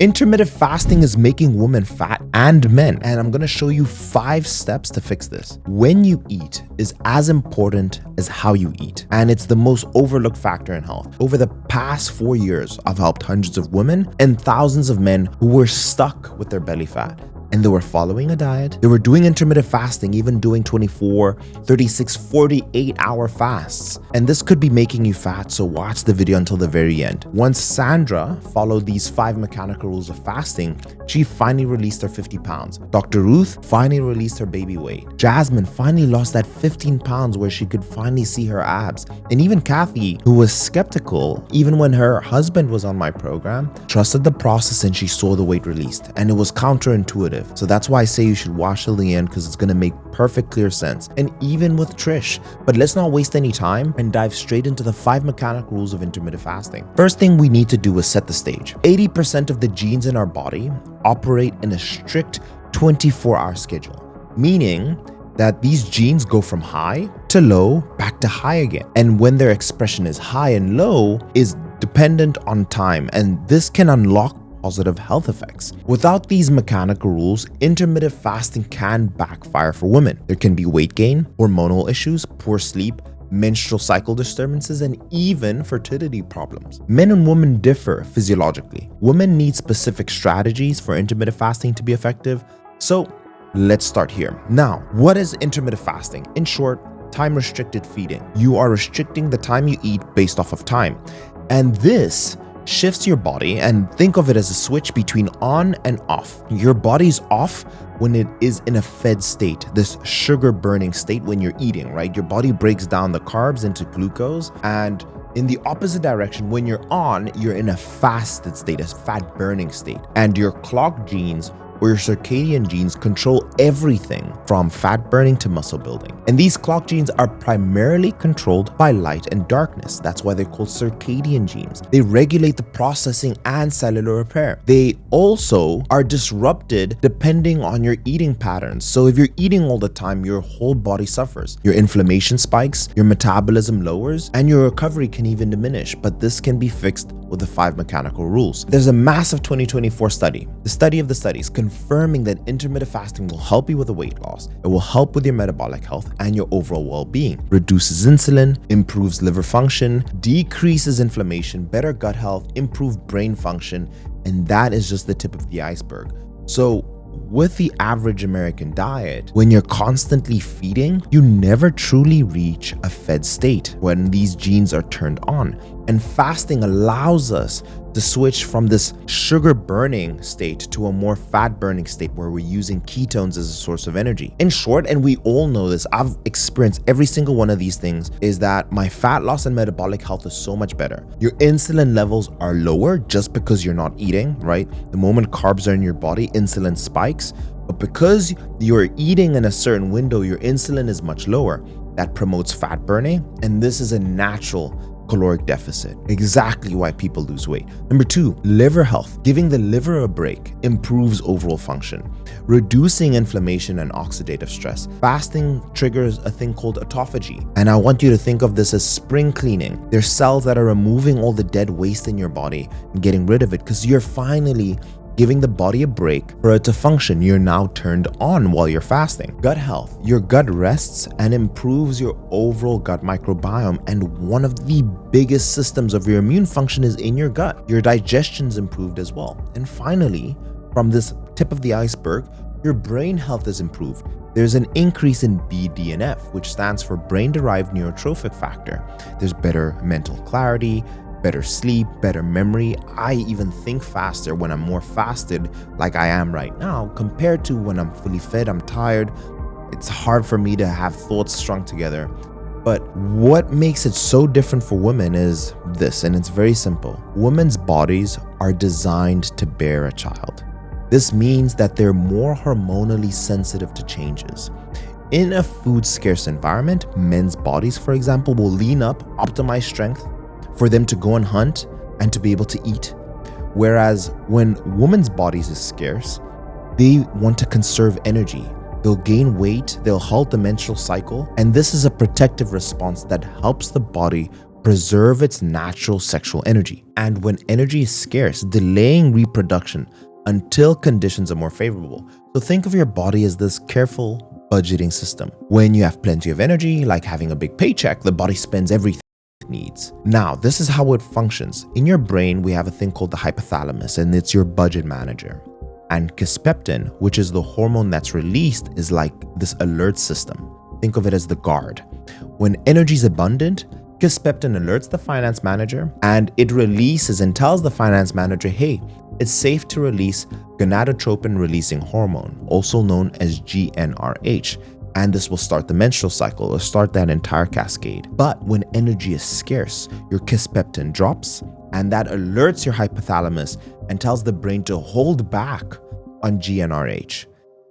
Intermittent fasting is making women fat and men, and I'm gonna show you 5 steps to fix this. When you eat is as important as how you eat, and it's the most overlooked factor in health. Over the past 4 years, I've helped hundreds of women and thousands of men who were stuck with their belly fat. And they were following a diet. They were doing intermittent fasting, even doing 24, 36, 48-hour fasts. And this could be making you fat, so watch the video until the very end. Once Sandra followed these 5 mechanical rules of fasting, she finally released her 50 pounds. Dr. Ruth finally released her baby weight. Jasmine finally lost that 15 pounds where she could finally see her abs. And even Kathy, who was skeptical, even when her husband was on my program, trusted the process and she saw the weight released. And it was counterintuitive. So that's why I say you should watch till the end, because it's going to make perfect clear sense. And even with Trish. But let's not waste any time and dive straight into the 5 mechanical rules of intermittent fasting. First thing we need to do is set the stage. 80% of the genes in our body operate in a strict 24-hour schedule, meaning that these genes go from high to low, back to high again. And when their expression is high and low is dependent on time, and this can unlock positive health effects. Without these mechanical rules, intermittent fasting can backfire for women. There can be weight gain, hormonal issues, poor sleep, menstrual cycle disturbances, and even fertility problems. Men and women differ physiologically. Women need specific strategies for intermittent fasting to be effective. So let's start here. Now, what is intermittent fasting? In short, time-restricted feeding. You are restricting the time you eat based off of time. And this shifts your body, and think of it as a switch between on and off. Your body's off when it is in a fed state, this sugar burning state when you're eating, right? Your body breaks down the carbs into glucose, and in the opposite direction, when you're on, you're in a fasted state, a fat burning state, and your clock genes or your circadian genes control everything from fat burning to muscle building. And these clock genes are primarily controlled by light and darkness. That's why they're called circadian genes. They regulate the processing and cellular repair. They also are disrupted depending on your eating patterns. So if you're eating all the time, your whole body suffers. Your inflammation spikes, your metabolism lowers, and your recovery can even diminish. But this can be fixed with the 5 mechanical rules. There's a massive 2024 study, the study of the studies, confirming that intermittent fasting will help you with the weight loss. It will help with your metabolic health and your overall well-being, reduces insulin, improves liver function, decreases inflammation, better gut health, improved brain function, and that is just the tip of the iceberg. So with the average American diet, when you're constantly feeding, you never truly reach a fed state when these genes are turned on. And fasting allows us to switch from this sugar burning state to a more fat burning state where we're using ketones as a source of energy. In short, and we all know this, I've experienced every single one of these things, is that my fat loss and metabolic health is so much better. Your insulin levels are lower just because you're not eating, right? The moment carbs are in your body, insulin spikes. But because you're eating in a certain window, your insulin is much lower. That promotes fat burning, and this is a natural caloric deficit. Exactly why people lose weight. Number 2, liver health. Giving the liver a break improves overall function, reducing inflammation and oxidative stress. Fasting triggers a thing called autophagy, and I want you to think of this as spring cleaning. There's cells that are removing all the dead waste in your body and getting rid of it because you're finally giving the body a break for it to function. You're now turned on while you're fasting. Gut health. Your gut rests and improves your overall gut microbiome, and one of the biggest systems of your immune function is in your gut. Your digestion's improved as well. And finally, from this tip of the iceberg, your brain health is improved. There's an increase in BDNF, which stands for brain-derived neurotrophic factor. There's better mental clarity, better sleep, better memory. I even think faster when I'm more fasted like I am right now compared to when I'm fully fed. I'm tired. It's hard for me to have thoughts strung together. But what makes it so different for women is this, and it's very simple. Women's bodies are designed to bear a child. This means that they're more hormonally sensitive to changes. In a food-scarce environment, men's bodies, for example, will lean up, optimize strength, for them to go and hunt and to be able to eat. Whereas when women's bodies is scarce, they want to conserve energy. They'll gain weight, they'll halt the menstrual cycle, and this is a protective response that helps the body preserve its natural sexual energy. And when energy is scarce, delaying reproduction until conditions are more favorable. So think of your body as this careful budgeting system. When you have plenty of energy, like having a big paycheck, the body spends everything it needs. Now, this is how it functions. In your brain, we have a thing called the hypothalamus, and it's your budget manager. And kisspeptin, which is the hormone that's released, is like this alert system. Think of it as the guard. When energy is abundant, kisspeptin alerts the finance manager, and it releases and tells the finance manager, hey, it's safe to release gonadotropin releasing hormone, also known as GnRH. And this will start the menstrual cycle or start that entire cascade. But when energy is scarce, your kisspeptin drops, and that alerts your hypothalamus and tells the brain to hold back on GnRH.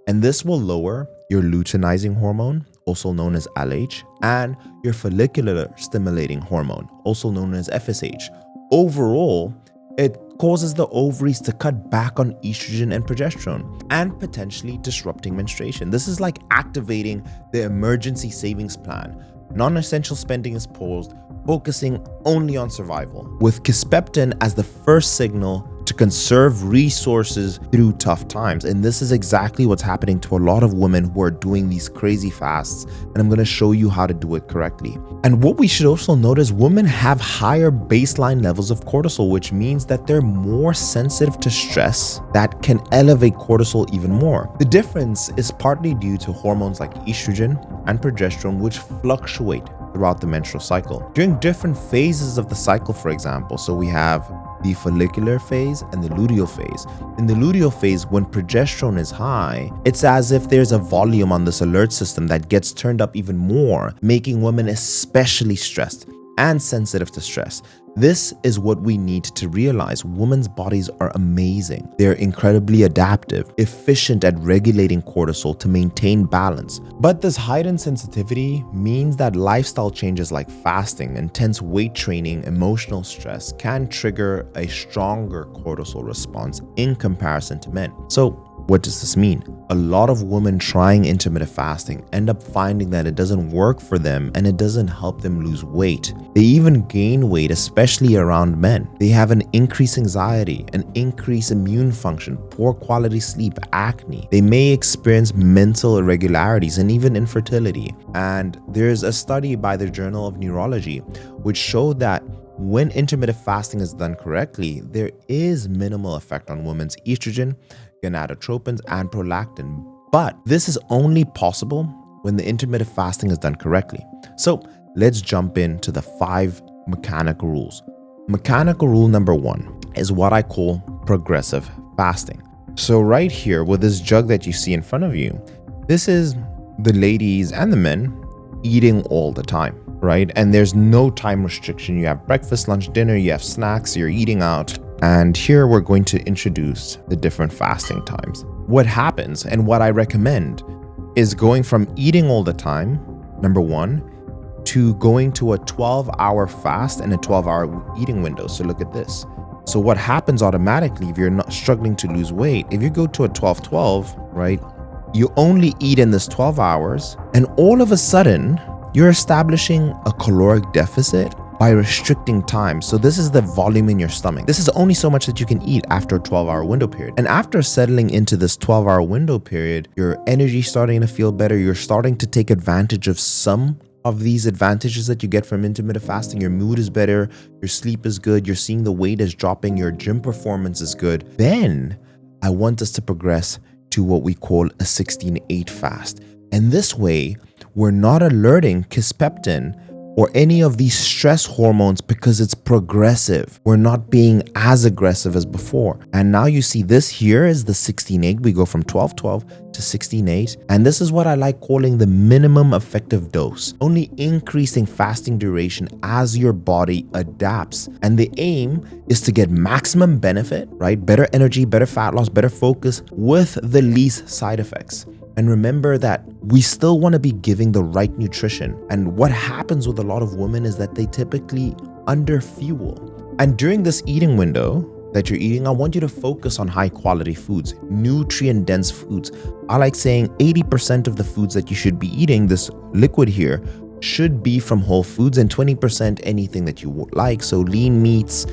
And this will lower your luteinizing hormone, also known as LH, and your follicular stimulating hormone, also known as FSH. Overall, it causes the ovaries to cut back on estrogen and progesterone and potentially disrupting menstruation. This is like activating the emergency savings plan. Non-essential spending is paused, focusing only on survival, with kisspeptin as the first signal to conserve resources through tough times. And this is exactly what's happening to a lot of women who are doing these crazy fasts. And I'm going to show you how to do it correctly. And what we should also note is women have higher baseline levels of cortisol, which means that they're more sensitive to stress that can elevate cortisol even more. The difference is partly due to hormones like estrogen and progesterone, which fluctuate throughout the menstrual cycle. During different phases of the cycle, for example, so we have the follicular phase and the luteal phase. In the luteal phase, when progesterone is high, it's as if there's a volume on this alert system that gets turned up even more, making women especially stressed and sensitive to stress. This is what we need to realize. Women's bodies are amazing. They're incredibly adaptive, efficient at regulating cortisol to maintain balance. But this heightened sensitivity means that lifestyle changes like fasting, intense weight training, emotional stress can trigger a stronger cortisol response in comparison to men. So, what does this mean? A lot of women trying intermittent fasting end up finding that it doesn't work for them and it doesn't help them lose weight. They even gain weight, especially around men. They have an increased anxiety, an increased immune function, poor quality sleep, acne. They may experience mental irregularities and even infertility. And there's a study by the Journal of Neurology which showed that when intermittent fasting is done correctly, there is minimal effect on women's estrogen, gonadotropins, and prolactin. But this is only possible when the intermittent fasting is done correctly. So let's jump into the 5 mechanical rules. Mechanical rule number 1 is what I call progressive fasting. So right here with this jug that you see in front of you, this is the ladies and the men eating all the time, right? And there's no time restriction. You have breakfast, lunch, dinner, you have snacks, you're eating out. And here we're going to introduce the different fasting times. What happens and what I recommend is going from eating all the time, number 1, to going to a 12-hour fast and a 12-hour eating window. So look at this. So what happens automatically if you're not struggling to lose weight, if you go to a 12-12, right, you only eat in this 12 hours and all of a sudden you're establishing a caloric deficit by restricting time. So this is the volume in your stomach. This is only so much that you can eat after a 12-hour window period. And after settling into this 12-hour window period, your energy starting to feel better. You're starting to take advantage of some of these advantages that you get from intermittent fasting. Your mood is better, your sleep is good, you're seeing the weight is dropping, your gym performance is good. Then I want us to progress to what we call a 16-8 fast. And this way, we're not alerting kisspeptin or any of these stress hormones because it's progressive. We're not being as aggressive as before. And now you see this here is the 16-8. We go from 12-12 to 16-8. And this is what I like calling the minimum effective dose, only increasing fasting duration as your body adapts. And the aim is to get maximum benefit, right? Better energy, better fat loss, better focus with the least side effects. And remember that we still want to be giving the right nutrition. And what happens with a lot of women is that they typically underfuel. And during this eating window that you're eating, I want you to focus on high quality foods, nutrient dense foods. I like saying 80% of the foods that you should be eating, this liquid here, should be from whole foods and 20% anything that you like. So lean meats,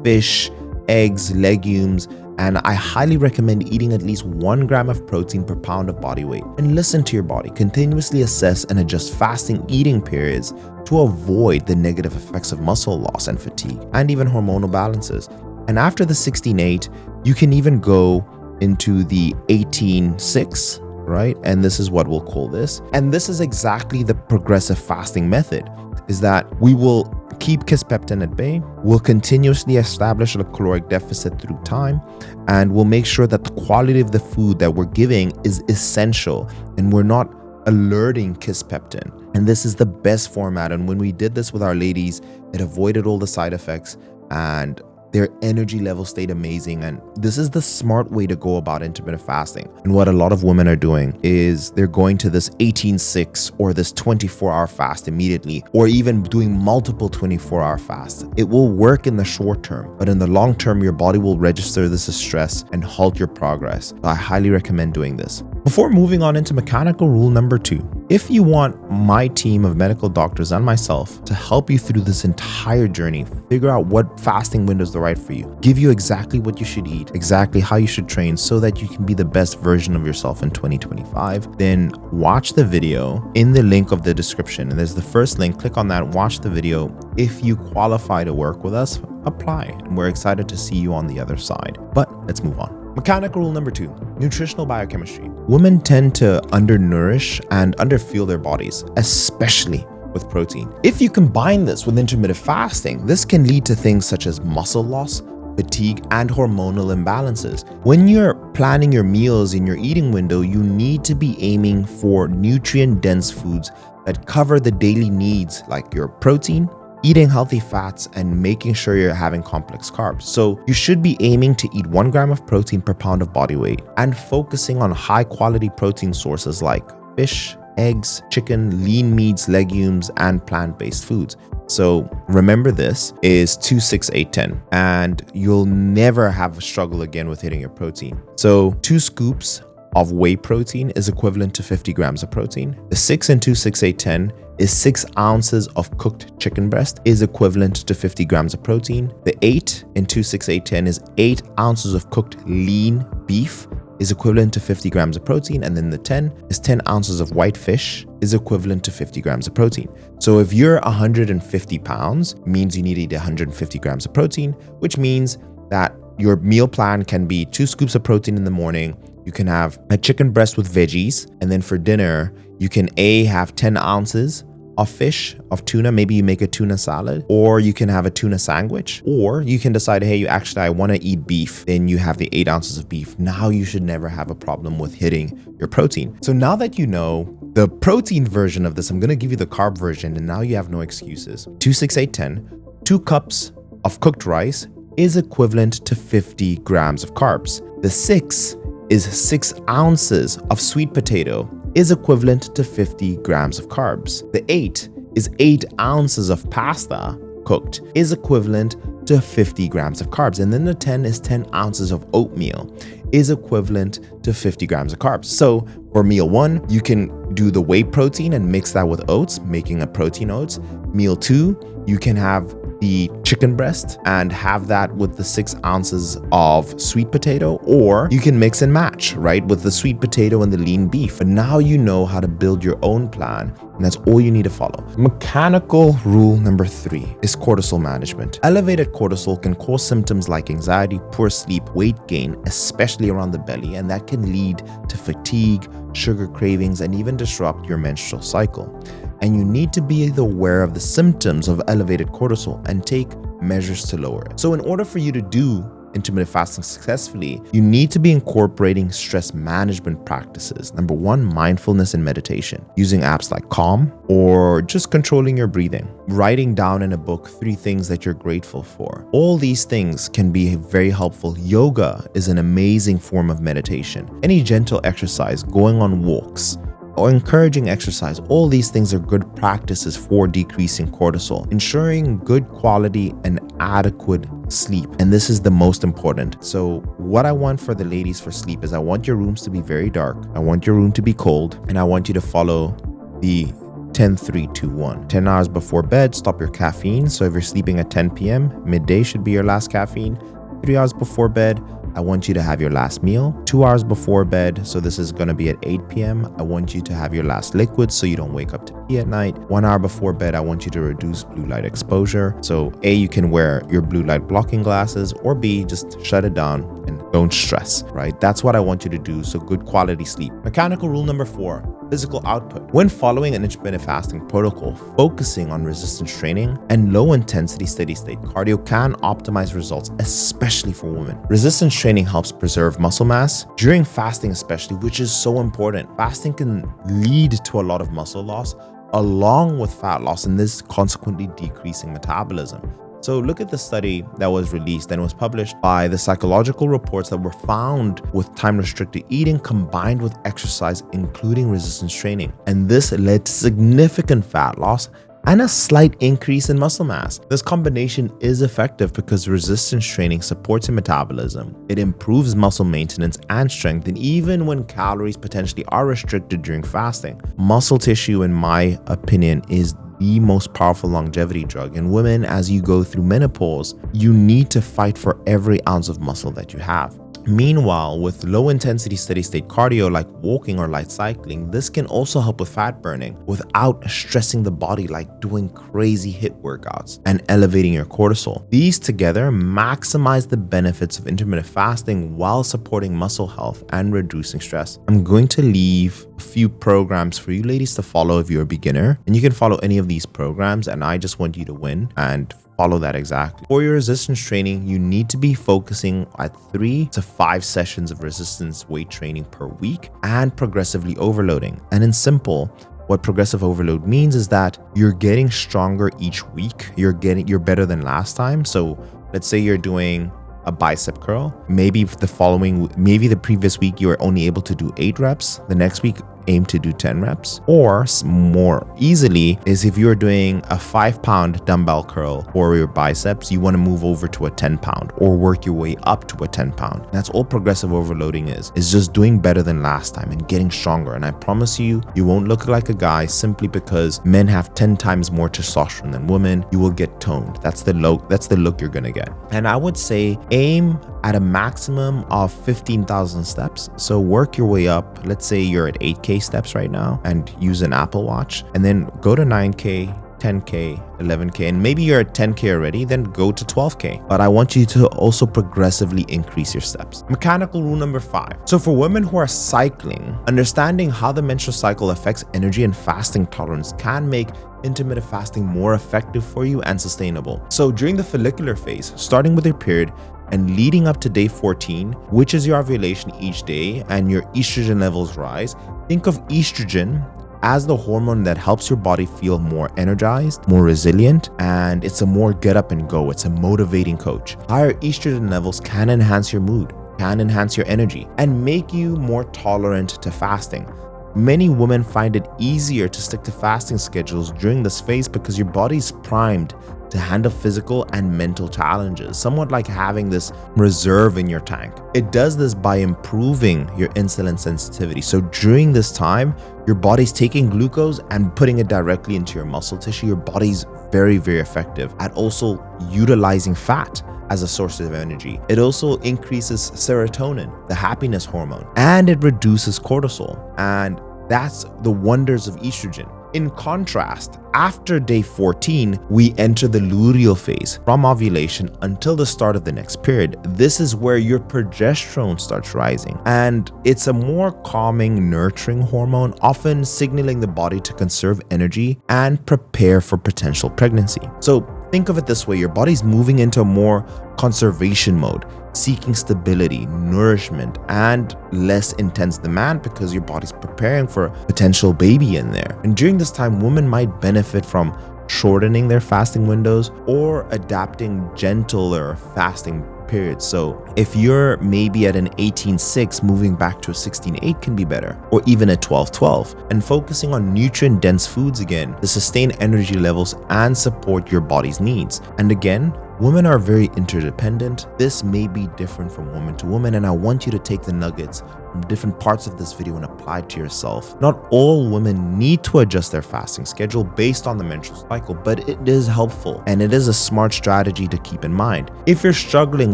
fish, eggs, legumes, and I highly recommend eating at least 1 gram of protein per pound of body weight. And listen to your body. Continuously assess and adjust fasting eating periods to avoid the negative effects of muscle loss and fatigue, and even hormonal balances. And after the 16-8, you can even go into the 18-6, right? And this is what we'll call this. And this is exactly the progressive fasting method, is that we will keep kisspeptin at bay, we'll continuously establish a caloric deficit through time, and we'll make sure that the quality of the food that we're giving is essential and we're not alerting kisspeptin. And this is the best format. And when we did this with our ladies, it avoided all the side effects and their energy level stayed amazing. And this is the smart way to go about intermittent fasting. And what a lot of women are doing is they're going to this 18-6 or this 24-hour fast immediately, or even doing multiple 24-hour fasts. It will work in the short term, but in the long term, your body will register this as stress and halt your progress. So I highly recommend doing this. Before moving on into mechanical rule number 2, if you want my team of medical doctors and myself to help you through this entire journey, figure out what fasting window is the right for you, give you exactly what you should eat, exactly how you should train so that you can be the best version of yourself in 2025, then watch the video in the link of the description. And there's the first link, click on that, watch the video. If you qualify to work with us, apply. And we're excited to see you on the other side. But let's move on. Mechanical rule number 2, nutritional biochemistry. Women tend to undernourish and underfuel their bodies, especially with protein. If you combine this with intermittent fasting, this can lead to things such as muscle loss, fatigue, and hormonal imbalances. When you're planning your meals in your eating window, you need to be aiming for nutrient-dense foods that cover the daily needs like your protein, eating healthy fats, and making sure you're having complex carbs. So you should be aiming to eat 1 gram of protein per pound of body weight and focusing on high quality protein sources like fish, eggs, chicken, lean meats, legumes, and plant-based foods. So remember, this is 2-6-8-10, and you'll never have a struggle again with hitting your protein. So 2 scoops of whey protein is equivalent to 50 grams of protein. The 6 in 2-6-8-10 is 6 ounces of cooked chicken breast is equivalent to 50 grams of protein. The 8 in 2-6-8-10 is 8 ounces of cooked lean beef is equivalent to 50 grams of protein. And then the 10 is 10 ounces of white fish is equivalent to 50 grams of protein. So if you're 150 pounds, means you need to eat 150 grams of protein, which means that your meal plan can be 2 scoops of protein in the morning. You can have a chicken breast with veggies. And then for dinner, you can have 10 ounces of fish, of tuna. Maybe you make a tuna salad, or you can have a tuna sandwich, or you can decide, hey, I want to eat beef. Then you have the 8 ounces of beef. Now you should never have a problem with hitting your protein. So now that you know the protein version of this, I'm going to give you the carb version, and now you have no excuses. 2-6-8-10, 2 cups of cooked rice is equivalent to 50 grams of carbs. The 6 is 6 ounces of sweet potato is equivalent to 50 grams of carbs. The 8 is 8 ounces of pasta cooked is equivalent to 50 grams of carbs. And then the 10 is 10 ounces of oatmeal is equivalent to 50 grams of carbs. So for meal 1, you can do the whey protein and mix that with oats, making a protein oats. Meal 2, you can have the chicken breast and have that with the 6 ounces of sweet potato, or you can mix and match, right, with the sweet potato and the lean beef. But now you know how to build your own plan, and that's all you need to follow. Mechanical rule number 3 is cortisol management. Elevated cortisol can cause symptoms like anxiety, poor sleep, weight gain, especially around the belly, and that can lead to fatigue, sugar cravings, and even disrupt your menstrual cycle. And you need to be aware of the symptoms of elevated cortisol and take measures to lower it. So in order for you to do intermittent fasting successfully, you need to be incorporating stress management practices. Number 1, mindfulness and meditation, using apps like Calm, or just controlling your breathing, writing down in a book 3 things that you're grateful for. All these things can be very helpful. Yoga is an amazing form of meditation. Any gentle exercise, going on walks, or encouraging exercise, all these things are good practices for decreasing cortisol, ensuring good quality and adequate sleep. And this is the most important. So what I want for the ladies for sleep is I want your rooms to be very dark. I want your room to be cold, and I want you to follow the 10, 3, 2, 1. 10 hours before bed, stop your caffeine. So if you're sleeping at 10 p.m., midday should be your last caffeine. 3 hours before bed, I want you to have your last meal. 2 hours before bed, so this is going to be at 8 p.m. I want you to have your last liquid so you don't wake up to pee at night. 1 hour before bed, I want you to reduce blue light exposure. So A, you can wear your blue light blocking glasses, or B, just shut it down and don't stress, right? That's what I want you to do. So good quality sleep. Mechanical rule number 4. Physical output. When following an intermittent fasting protocol, focusing on resistance training and low intensity steady state cardio can optimize results, especially for women. Resistance training helps preserve muscle mass during fasting, especially, which is so important. Fasting can lead to a lot of muscle loss along with fat loss, and this consequently decreasing metabolism. So look at the study that was released and was published by the psychological reports that were found with time-restricted eating combined with exercise, including resistance training. And this led to significant fat loss and a slight increase in muscle mass. This combination is effective because resistance training supports your metabolism. It improves muscle maintenance and strength, and even when calories potentially are restricted during fasting. Muscle tissue, in my opinion, is the most powerful longevity drug. In women, as you go through menopause, you need to fight for every ounce of muscle that you have. Meanwhile, with low intensity steady state cardio like walking or light cycling, this can also help with fat burning without stressing the body like doing crazy HIIT workouts and elevating your cortisol. These together maximize the benefits of intermittent fasting while supporting muscle health and reducing stress. I'm going to leave a few programs for you ladies to follow if you're a beginner, and you can follow any of these programs, and I just want you to win and follow that exactly. For your resistance training, you need to be focusing at 3 to 5 sessions of resistance weight training per week and progressively overloading. And in simple, what progressive overload means is that you're getting stronger each week. You're better than last time. So let's say you're doing a bicep curl. Maybe the previous week you were only able to do 8 reps. The next week, aim to do 10 reps. Or more easily is if you're doing a 5-pound dumbbell curl for your biceps, you want to move over to a 10-pound or work your way up to a 10-pound. That's all progressive overloading is just doing better than last time and getting stronger. And I promise you, you won't look like a guy simply because men have 10 times more testosterone than women. You will get toned. That's the look you're gonna get. And I would say aim at a maximum of 15,000 steps. So work your way up. Let's say you're at 8K steps right now and use an Apple Watch, and then go to 9K, 10K, 11K, and maybe you're at 10K already, then go to 12K. But I want you to also progressively increase your steps. Mechanical rule number 5. So for women who are cycling, understanding how the menstrual cycle affects energy and fasting tolerance can make intermittent fasting more effective for you and sustainable. So during the follicular phase, starting with your period and leading up to day 14, which is your ovulation each day and your estrogen levels rise, think of estrogen as the hormone that helps your body feel more energized, more resilient, and it's a more get up and go. It's a motivating coach. Higher estrogen levels can enhance your mood, can enhance your energy, and make you more tolerant to fasting. Many women find it easier to stick to fasting schedules during this phase because your body's primed to handle physical and mental challenges, somewhat like having this reserve in your tank. It does this by improving your insulin sensitivity. So during this time, your body's taking glucose and putting it directly into your muscle tissue. Your body's very, very effective at also utilizing fat as a source of energy. It also increases serotonin, the happiness hormone, and it reduces cortisol. And that's the wonders of estrogen. In contrast, after day 14, we enter the luteal phase from ovulation until the start of the next period. This is where your progesterone starts rising, and it's a more calming, nurturing hormone, often signaling the body to conserve energy and prepare for potential pregnancy. So think of it this way, your body's moving into a more conservation mode, seeking stability, nourishment, and less intense demand because your body's preparing for a potential baby in there. And during this time, women might benefit from shortening their fasting windows or adapting gentler fasting periods. So if you're maybe at an 18-6, moving back to a 16-8 can be better, or even a 12-12, and focusing on nutrient-dense foods again to sustain energy levels and support your body's needs. And again, Women are very interdependent. This may be different from woman to woman, and I want you to take the nuggets from different parts of this video and apply it to yourself. Not all women need to adjust their fasting schedule based on the menstrual cycle, but it is helpful and it is a smart strategy to keep in mind. If you're struggling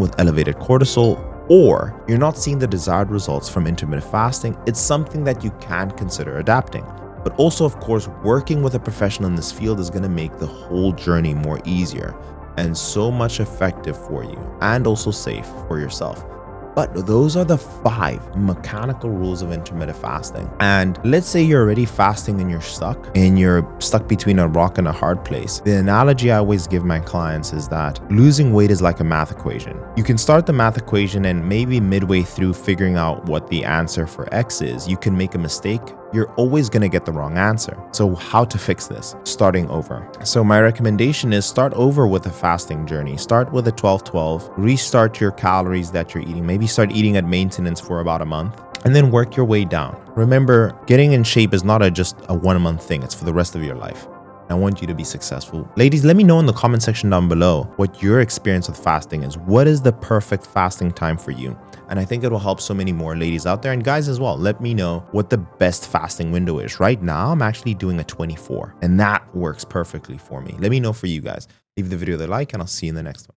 with elevated cortisol, or you're not seeing the desired results from intermittent fasting, it's something that you can consider adapting. But also, of course, working with a professional in this field is going to make the whole journey more easier and so much effective for you, and also safe for yourself. But those are the 5 mechanical rules of intermittent fasting. And let's say you're already fasting and you're stuck between a rock and a hard place. The analogy I always give my clients is that losing weight is like a math equation. You can start the math equation and maybe midway through figuring out what the answer for X is, you can make a mistake. You're always going to get the wrong answer. So how to fix this? Starting over. So my recommendation is start over with a fasting journey. Start with a 12-12, restart your calories that you're eating. Maybe start eating at maintenance for about a month and then work your way down. Remember, getting in shape is not just a 1-month thing. It's for the rest of your life. I want you to be successful. Ladies, let me know in the comment section down below what your experience with fasting is. What is the perfect fasting time for you? And I think it will help so many more ladies out there, and guys as well. Let me know what the best fasting window is. Right now, I'm actually doing a 24, and that works perfectly for me. Let me know for you guys. Leave the video a like, and I'll see you in the next one.